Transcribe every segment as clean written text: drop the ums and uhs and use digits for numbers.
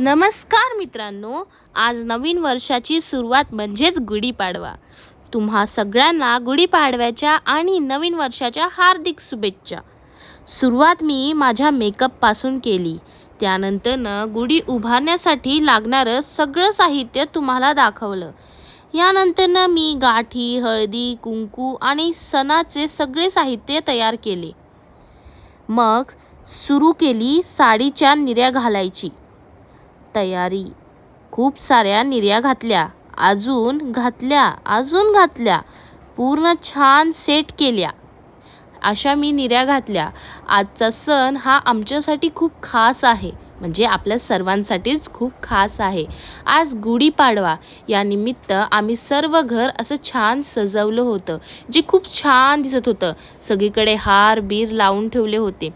नमस्कार मित्रांनो, आज नवीन वर्षाची सुरुवात म्हणजेच गुढीपाडवा. तुम्हा सगळ्यांना गुढीपाडव्याच्या आणि नवीन वर्षाच्या हार्दिक शुभेच्छा. सुरुवात मी माझ्या मेकअपपासून केली. त्यानंतर गुढी उभारण्यासाठी लागणारं सगळं साहित्य तुम्हाला दाखवलं. यानंतर मी गाठी, हळदी, कुंकू आणि सणाचे सगळे साहित्य तयार केले. मग सुरू केली साडीच्या निर्या घालायची तयारी. खूप साऱ्या निर्या घातल्या, अजून घातल्या, पूर्ण छान सेट केल्या. अशा मी निर्या घातल्या. आजचा सण हा आमच्यासाठी खूप खास आहे, म्हणजे आपल्या सर्वांसाठीच खूप खास आहे. आज गुढीपाडवा या निमित्त आम्ही सर्व घर असं छान सजवलं होतं, जे खूप छान दिसत होतं. सगळीकडे हार बीर लावून ठेवले होते.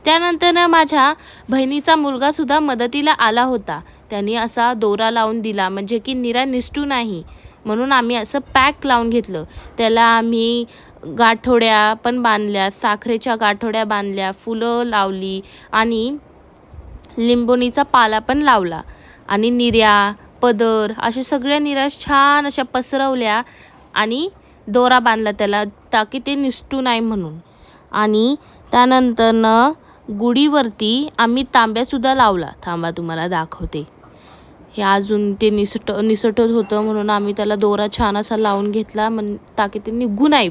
त्यानंतर माझ्या बहिणीचा मुलगासुद्धा मदतीला आला होता. त्याने असा दोरा लावून दिला, म्हणजे की निरा निसटू नाही म्हणून आम्ही असं पॅक लावून घेतलं. त्याला आम्ही गाठोड्या पण बांधल्या, साखरेच्या गाठोड्या बांधल्या, फुलं लावली आणि लिंबोणीचा पाला पण लावला आणि निर्या, पदर अशा सगळ्या निर्या छान अशा पसरवल्या आणि दोरा बांधला त्याला, ताकी ते निसटू नाही म्हणून. आणि त्यानंतर गुढीवरती आम्ही तांब्यासुद्धा लावला. थांबा तुम्हाला दाखवते. हे अजून ते निसटत होतं म्हणून आम्ही त्याला दोरा छान असा लावून घेतला, ताकी ते निघू नाही.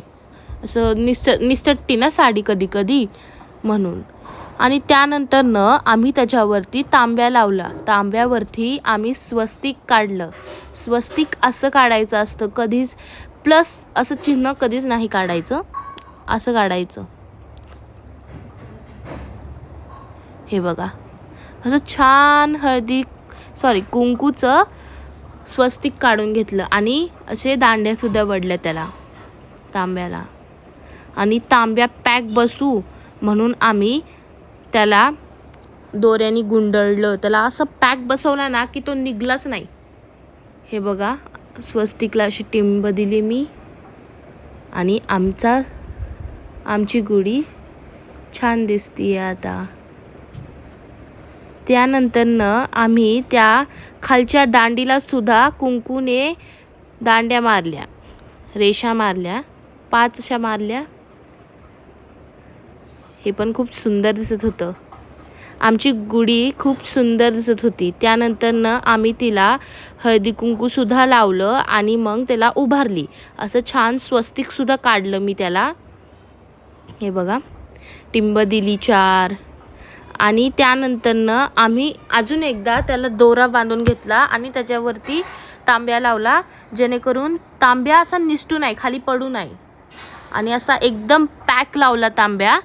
असं निसटती ना साडी कधी कधी म्हणून. आणि त्यानंतर आम्ही त्याच्यावरती तांब्या लावला. तांब्यावरती आम्ही स्वस्तिक काढलं. स्वस्तिक असं काढायचं असतं, कधीच प्लस असं चिन्ह कधीच नाही काढायचं, असं काढायचं. हे बघा, असं छान कुंकूचं स्वस्तिक काढून घेतलं आणि असे दांड्यासुद्धा वडल्या त्याला तांब्याला. आणि तांब्या पॅक बसू म्हणून आम्ही त्याला दोऱ्याने गुंडळलं. त्याला असं पॅक बसवला ना की तो निघलाच नाही. हे बघा, स्वस्तिकला अशी टिंब दिली मी आणि आमची गुढी छान दिसतीये आता. त्यानंतर आम्ही त्या खालच्या दांडीला सुद्धा कुंकूने दांड्या मारल्या, रेषा मारल्या, 5 अशा मारल्या. हे पण खूप सुंदर दिसत होतं. आमची गुढी खूप सुंदर दिसत होती. त्यानंतर आम्ही तिला हळदी कुंकूसुद्धा लावलं आणि मग त्याला उभारली. असं छान स्वस्तिकसुद्धा काढलं मी त्याला. हे बघा, टिंब दिली 4. आणि त्यानंतर आम्ही अजून एकदा त्याला दोरा बांधून घेतला आणि त्याच्यावरती तांब्या लावला, जेणेकरून तांब्या असा निसटू नाही, खाली पडू नाही. आणि असा एकदम पॅक लावला तांब्या,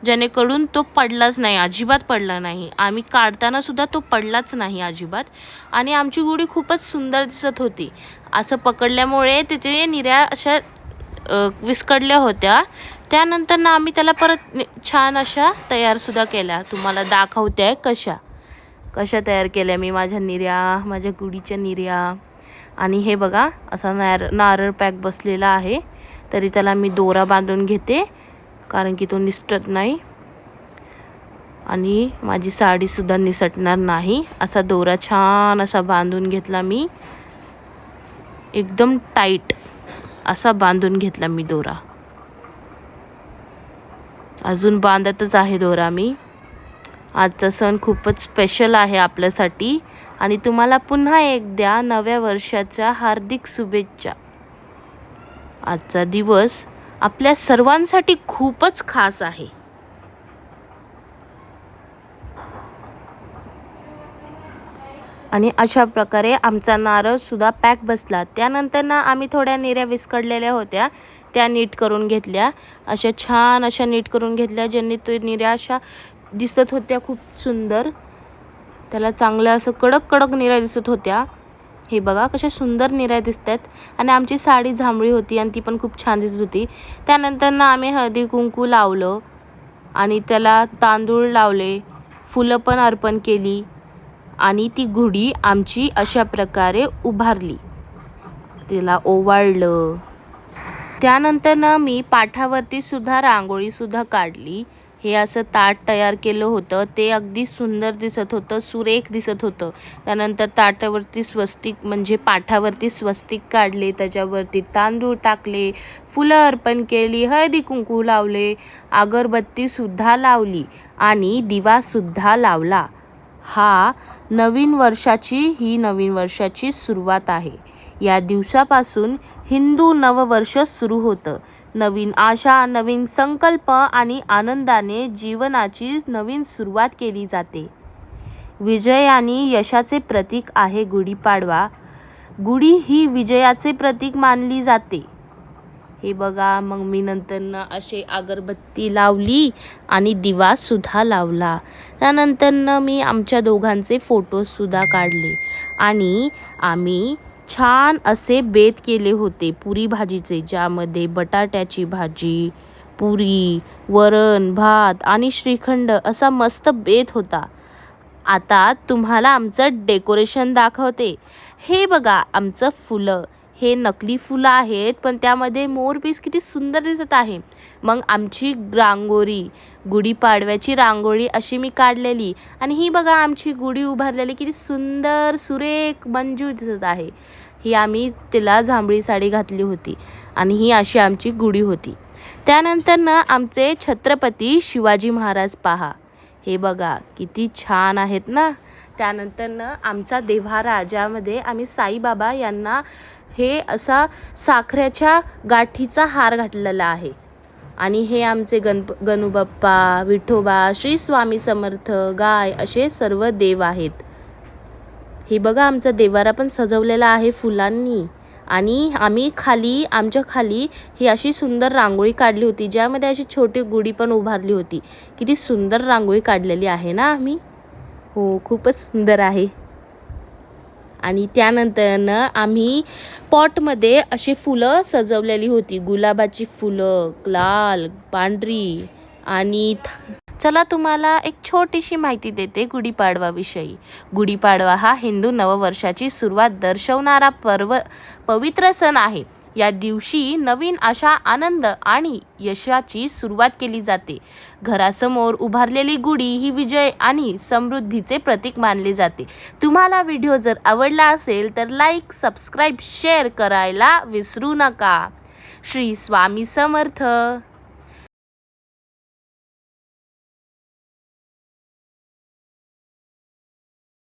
जेणेकरून तो पडलाच नाही, अजिबात पडला नाही. आम्ही काढताना सुद्धा तो पडलाच नाही अजिबात. आणि आमची गुढी खूपच सुंदर दिसत होती. असं पकडल्यामुळे त्याचे निर्या अशा विस्कडल्या होत्या. त्यानंतर आम्ही त्याला परत छान अशा तयारसुद्धा केल्या. तुम्हाला दाखवते आहे कशा तयार केल्या मी माझ्या निर्या, माझ्या गुढीच्या निर्या. आणि हे बघा, असा नारळ पॅक बसलेला आहे, तरी त्याला मी दोरा बांधून घेते, कारण की तो निसटत नाही आणि माझी साडीसुद्धा निसटणार नाही. असा दोरा छान असा बांधून घेतला मी, एकदम टाईट असा बांधून घेतला मी दोरा. अजून बांधतच आहे दोरा मी. आजचा सण खूपच स्पेशल आहे आपल्यासाठी आणि तुम्हाला पुन्हा एकदा नव्या वर्षाच्या हार्दिक शुभेच्छा. आजचा दिवस आपल्या सर्वांसाठी खूपच खास आहे. आणि अशा प्रकारे आमचा नारळसुद्धा पॅक बसला. त्यानंतर आम्ही थोड्या निर्या विस्कडलेल्या होत्या, त्या नीट करून घेतल्या. अशा छान अशा नीट करून घेतल्या, ज्यांनी तो निर्या अशा दिसत होत्या खूप सुंदर. त्याला चांगलं असं कडक निर्या दिसत होत्या. हे बघा कशा सुंदर निर्या दिसतात. आणि आमची साडी जांभळी होती आणि ती पण खूप छान दिसत होती. त्यानंतर आम्ही हळदी कुंकू लावलं आणि त्याला तांदूळ लावले, फुलं पण अर्पण केली आणि ती गुढी आमची अशा प्रकारे उभारली. तिला ओवाळलं. त्यानंतर मी पाठावरती सुद्धा रांगोळीसुद्धा काढली. हे असं ताट तयार केलं होतं, ते अगदी सुंदर दिसत होतं, सुरेख दिसत होतं. त्यानंतर ताटावरती स्वस्तिक म्हणजे पाठावरती स्वस्तिक काढले, त्याच्यावरती तांदूळ टाकले, फुलं अर्पण केली, हळदी कुंकू लावले, अगरबत्तीसुद्धा लावली आणि दिवासुद्धा लावला. नवीन वर्षाची सुरुवात आहे. या दिवसापासून हिंदू नववर्ष सुरू होतं. नवीन आशा, नवीन संकल्प आणि आनंदाने जीवनाची नवीन सुरुवात केली जाते. विजय आणि यशाचे प्रतीक आहे गुढीपाडवा. गुढी ही विजयाचे प्रतीक मानली जाते. हे बघा, मग मी नंतर असे अगरबत्ती लावली आणि दिवासुद्धा लावला. त्यानंतर मी आमच्या दोघांचे फोटोसुद्धा काढले आणि आम्ही छान असे बेत केले होते पुरी भाजीचे, ज्यामध्ये बटाट्याची भाजी, पुरी, वरण, भात आणि श्रीखंड असा मस्त बेत होता. आता तुम्हाला आमचं डेकोरेशन दाखवते. हे बघा आमचं फुलं. हे नकली फुलं आहेत, पण त्यामध्ये मोरपीस किती सुंदर दिसत आहे. मग आमची रांगोळी, गुढीपाडव्याची रांगोळी अशी मी काढलेली आणि ही बघा आमची गुढी उभारलेली किती सुंदर सुरेख मंजूळ दिसत आहे. ही आम्ही तिला जांभळी साडी घातली होती आणि ही अशी आमची गुढी होती. त्यानंतर आमचे छत्रपती शिवाजी महाराज पहा. हे बघा किती छान आहेत ना. त्यानंतर आमचा देव्हारा, ज्यामध्ये आम्ही साईबाबा यांना हे असा साखरेच्या गाठीचा हार घातलेला आहे. आणि हे आमचे गणूबाप्पा, विठोबा, श्री स्वामी समर्थ, गाय असे सर्व देव आहेत. हे बघा आमचा देव्हारा पण सजवलेला आहे फुलांनी. आणि आमच्या खाली ही अशी सुंदर रांगोळी काढली होती, ज्यामध्ये अशी छोटी गुढी पण उभारली होती. किती सुंदर रांगोळी काढलेली आहे ना आम्ही. हो, खूपच सुंदर आहे. आणि त्यानंतर आम्ही पॉटमध्ये अशी फुलं सजवलेली होती. गुलाबाची फुलं, लाल, पांढरी. आणि चला तुम्हाला एक छोटीशी माहिती देते गुढीपाडवाविषयी. गुढीपाडवा हा हिंदू नववर्षाची सुरुवात दर्शवणारा पवित्र सण आहे. या दिवशी नवीन आशा, आनंद आणि यशाची सुरुवात केली जाते. घरासमोर उभारलेली गुढी ही विजय आणि समृद्धीचे प्रतीक मानले जाते. तुम्हाला व्हिडिओ जर आवडला असेल तर लाईक, सबस्क्राईब, शेअर करायला विसरू नका. श्री स्वामी समर्थ.